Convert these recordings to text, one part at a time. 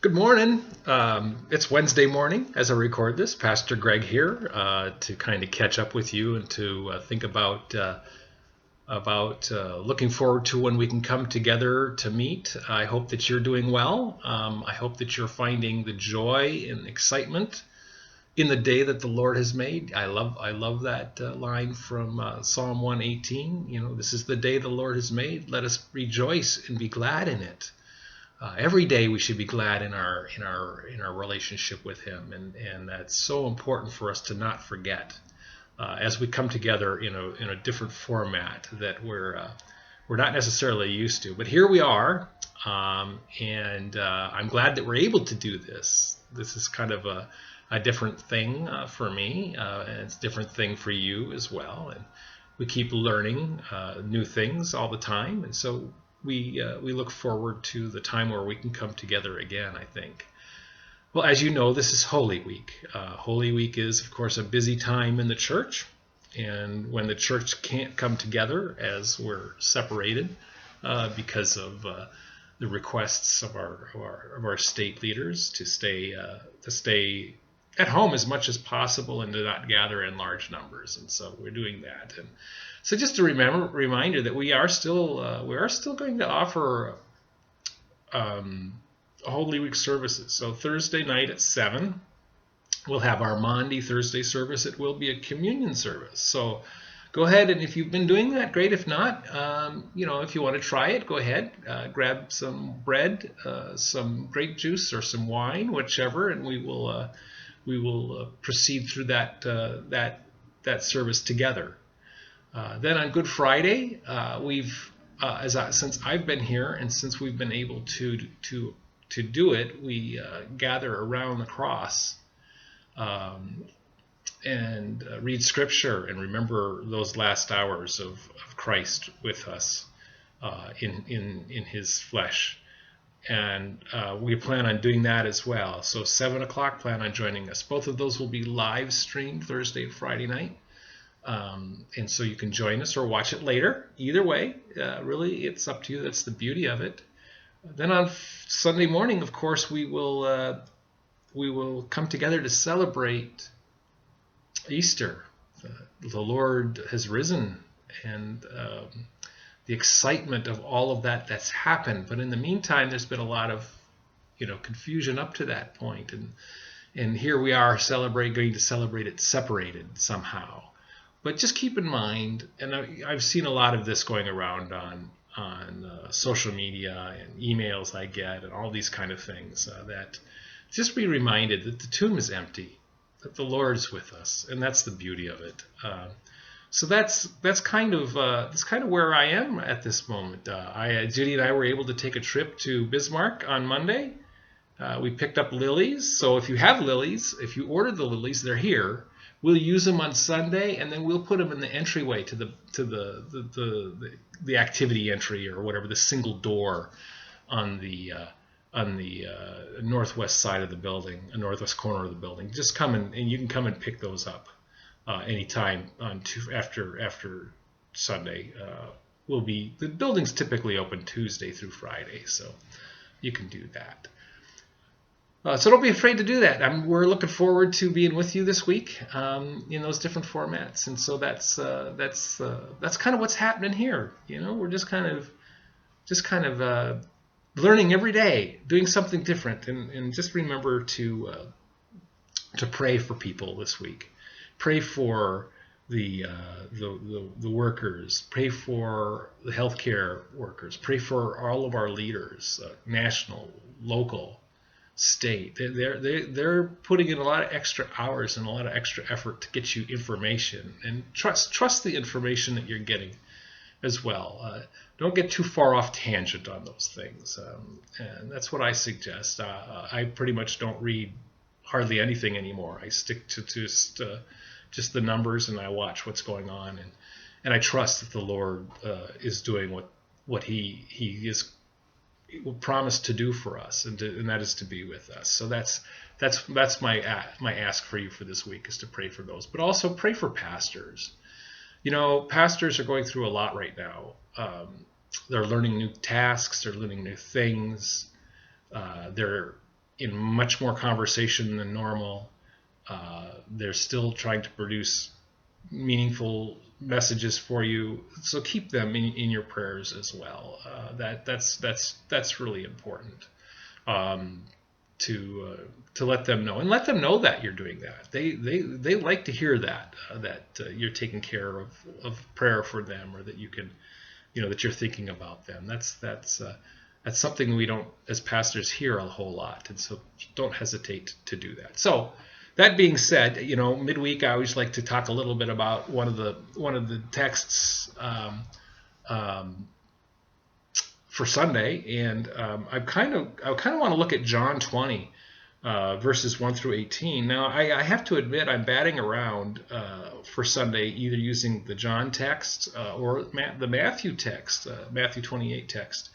Good morning. It's Wednesday morning as I record this. Pastor Greg here to kind of catch up with you and to think about looking forward to when we can come together to meet. I hope that you're doing well. I hope that you're finding the joy and excitement in the day that the Lord has made. I love that line from Psalm 118. This is the day the Lord has made. Let us rejoice and be glad in it. Every day we should be glad in our relationship with Him, and that's so important for us to not forget as we come together in a different format that we're not necessarily used to. But here we are, and I'm glad that we're able to do this. This is kind of a different thing for me, and it's a different thing for you as well. And we keep learning new things all the time, and so we look forward to the time where we can come together again, I think. Well, as you know, this is Holy Week. Holy Week is, of course, a busy time in the church. And when the church can't come together as we're separated because of the requests of our state leaders to stay at home as much as possible and to not gather in large numbers. And so we're doing that. And so just a reminder that we are still going to offer Holy Week services. So Thursday night at 7, we'll have our Maundy Thursday service. It will be a communion service. So go ahead, and if you've been doing that, great. If not, if you want to try it, go ahead, grab some bread, some grape juice, or some wine, whichever, and we will proceed through that service together. Then on Good Friday, since I've been here and since we've been able to do it, we gather around the cross and read Scripture and remember those last hours of Christ with us in His flesh. And we plan on doing that as well. So 7 o'clock, plan on joining us. Both of those will be live streamed Thursday and Friday night. And so you can join us or watch it later. Either way, really, it's up to you. That's the beauty of it. Then on Sunday morning, of course, we will come together to celebrate Easter. The Lord has risen, and the excitement of all of that's happened. But in the meantime, there's been a lot of confusion up to that point, and here we are going to celebrate it separated somehow. But just keep in mind, and I've seen a lot of this going around on social media and emails I get and all these kind of things, that just be reminded that the tomb is empty, that the Lord is with us, and that's the beauty of it. So that's kind of where I am at this moment. Judy and I were able to take a trip to Bismarck on Monday. We picked up lilies. So if you have lilies, if you ordered the lilies, they're here. We'll use them on Sunday, and then we'll put them in the entryway to the activity entry or whatever, the single door on the northwest side of the building, a northwest corner of the building. Just come and you can come and pick those up anytime after Sunday. The building's typically open Tuesday through Friday, so you can do that. So don't be afraid to do that. We're looking forward to being with you this week in those different formats, and so that's kind of what's happening here. We're just kind of learning every day, doing something different, and just remember to pray for people this week. Pray for the workers. Pray for the healthcare workers. Pray for all of our leaders, national, local, state. They're putting in a lot of extra hours and a lot of extra effort to get you information, and trust the information that you're getting as well. Don't get too far off tangent on those things, and that's what I suggest. I pretty much don't read hardly anything anymore. I stick to just the numbers, and I watch what's going on, and I trust that the Lord is doing what He is promised to do for us, and that is to be with us. So that's my ask for you for this week, is to pray for those, but also pray for pastors. Pastors are going through a lot right now. They're learning new tasks, they're learning new things. They're in much more conversation than normal. They're still trying to produce meaningful messages for you, so keep them in your prayers as well. That's really important, um, to let them know, and let them know that you're doing that. They like to hear that, you're taking care of prayer for them, or that you can, that you're thinking about them. That's something we don't, as pastors, hear a whole lot, and so don't hesitate to do that. So that being said, midweek I always like to talk a little bit about one of the texts, for Sunday, and I kind of want to look at John 20, verses 1 through 18. Now I have to admit I'm batting around for Sunday, either using the John text or the Matthew text, Matthew 28 text,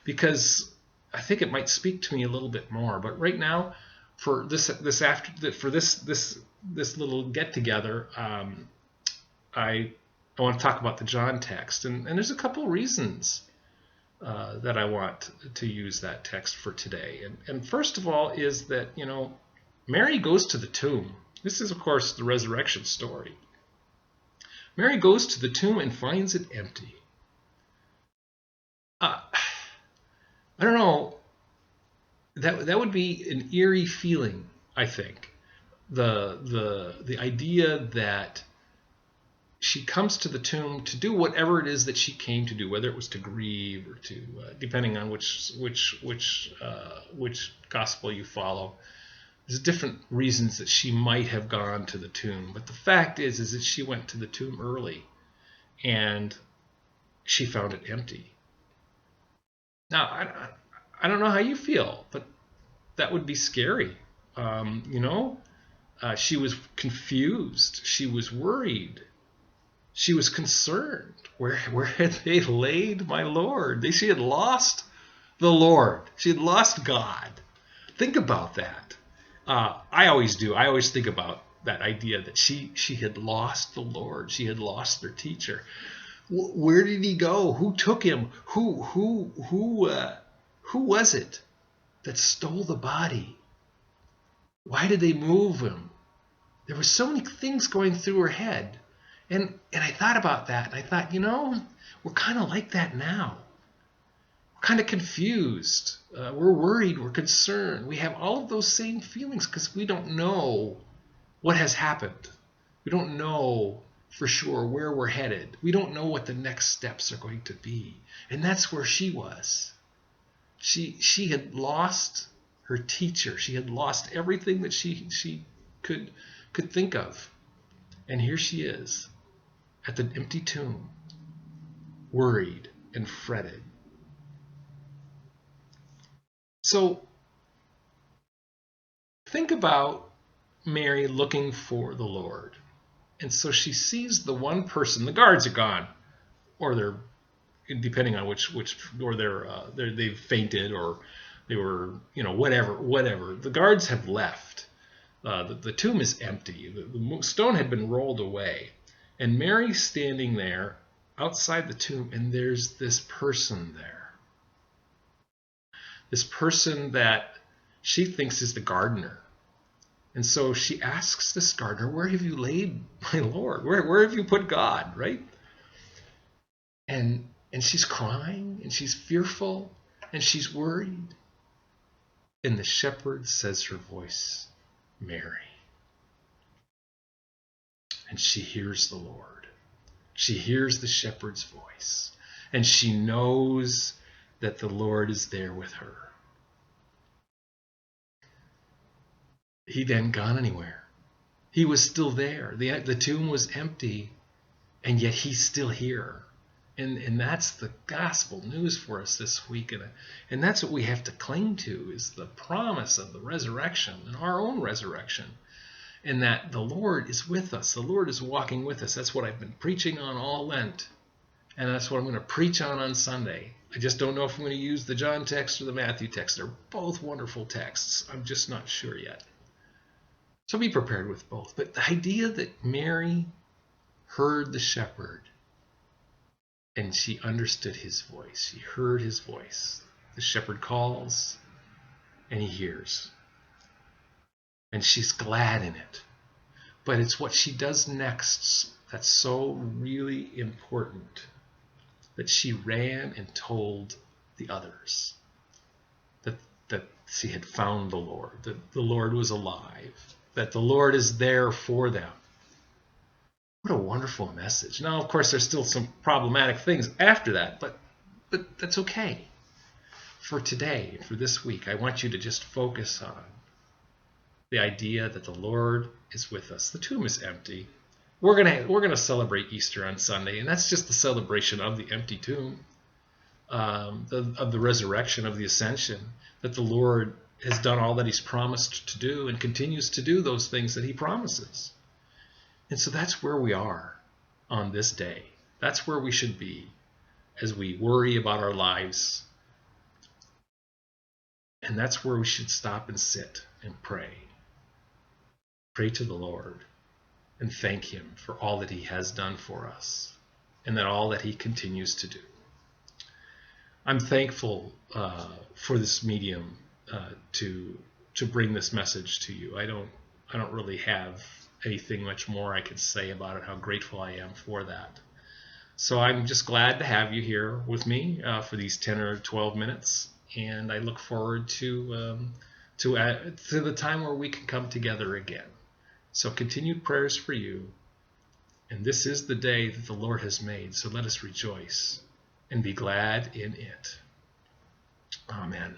because I think it might speak to me a little bit more. But right now, for this little get together, I want to talk about the John text, and there's a couple reasons that I want to use that text for today. And first of all is that, Mary goes to the tomb. This is, of course, the resurrection story. Mary goes to the tomb and finds it empty. I don't know. That would be an eerie feeling, I think. The idea that she comes to the tomb to do whatever it is that she came to do, whether it was to grieve or to, depending on which gospel you follow. There's different reasons that she might have gone to the tomb, but the fact is that she went to the tomb early, and she found it empty. Now, I don't know how you feel, but that would be scary. She was confused. She was worried. She was concerned. Where had they laid my Lord? She had lost the Lord. She had lost God. Think about that. I always do. I always think about that idea that she had lost the Lord. She had lost their teacher. Where did he go? Who took him? Who was it that stole the body? Why did they move him? There were so many things going through her head. And I thought about that, and I thought, we're kind of like that now. We're kind of confused. We're worried. We're concerned. We have all of those same feelings because we don't know what has happened. We don't know for sure where we're headed. We don't know what the next steps are going to be. And that's where she was. She had lost her teacher. She had lost everything that she could think of. And here she is at the empty tomb, worried and fretted. So think about Mary looking for the Lord. And so she sees the one person. The guards are gone, or they're, depending on which, or they've fainted, or they were, whatever. The guards have left. The tomb is empty. The stone had been rolled away. And Mary's standing there outside the tomb, and there's this person there. This person that she thinks is the gardener. And so she asks this gardener, where have you laid my Lord? Where have you put God, right? And she's crying, and she's fearful, and she's worried. And the shepherd says her voice, Mary. And she hears the Lord. She hears the shepherd's voice. And she knows that the Lord is there with her. He hadn't gone anywhere. He was still there. The tomb was empty, and yet he's still here. And that's the gospel news for us this week. And that's what we have to cling to, is the promise of the resurrection and our own resurrection. And that the Lord is with us. The Lord is walking with us. That's what I've been preaching on all Lent. And that's what I'm going to preach on Sunday. I just don't know if I'm going to use the John text or the Matthew text. They're both wonderful texts. I'm just not sure yet. So be prepared with both. But the idea that Mary heard the shepherd and she understood his voice. She heard his voice. The shepherd calls and he hears. and she's glad in it. But it's what she does next that's so really important, that she ran and told the others that she had found the Lord, that the Lord was alive, that the Lord is there for them. What a wonderful message. Now, of course, there's still some problematic things after that, but that's okay. For today, for this week, I want you to just focus on the idea that the Lord is with us. The tomb is empty. We're gonna celebrate Easter on Sunday, and that's just the celebration of the empty tomb, of the resurrection, of the ascension, that the Lord has done all that he's promised to do and continues to do those things that he promises. And so that's where we are on this day. That's where we should be as we worry about our lives. And that's where we should stop and sit and pray. Pray to the Lord and thank him for all that he has done for us and that all that he continues to do. I'm thankful for this medium to bring this message to you. I don't really have anything much more I could say about it, how grateful I am for that. So I'm just glad to have you here with me for these 10 or 12 minutes, and I look forward to the time where we can come together again. So continued prayers for you, and this is the day that the Lord has made, so let us rejoice and be glad in it. Amen.